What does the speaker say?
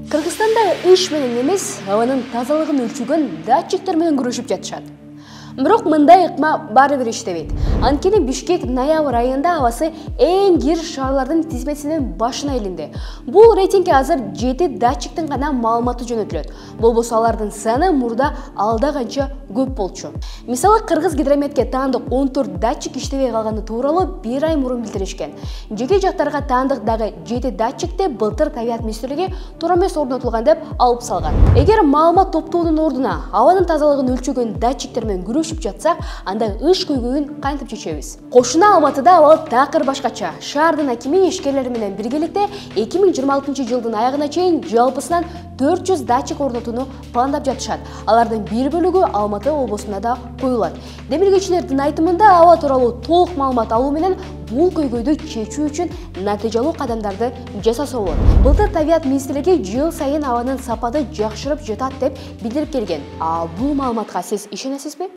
Кыргызстанда иш менен эмес, абанын тазалыгын өлчөгөн датчиктер менен күрөшүп жатышат. Бирок мындай ыкма баары бир иштебейт. Анткени Бишкек ноябрь айында абасы эң кир шаарлардын тизмесинин башына илинди. Бул рейтингге азыр 7 датчиктин гана маалыматы жөнөтүлөт. Болбосо алардын саны мурда алда канча көп болчу. Мисалы, Кыргыз гидрометке таандык 14 датчик иштебей калганы тууралуу 1 ай мурун билдиришкен. Жеке жактарга таандык дагы 7 датчикти былтыр табиат министрлиги туура эмес орнотулган деп алып салган. Эгер маалымат топтоонун ордуна абанын тазалыгын өлчөгөн датчиктер менен күрөшүп жатсак, анда ыш көйгөйүн кантип чечебиз? Кошуна Алматыда абал такыр башкача. Шаардын акими ишкерлери менен биргеликте 2026 жылдын аягына чейин жалпысынан 400 датчик орнотууну пландап жатышат. Алардын бир бөлүгү Алматы облусунда да коюлат. Демилгечилердин айтымында аба тууралуу толук маалымат алуу менен бул көйгөйдү чечүү үчүн натыйжалуу кадамдарды жасаса болот. Былтыр табиат министрлиги жыл сайын абанын сапаты жакшырып жатат деп билдирип келген. Бул маалыматка сиз ишенесизби?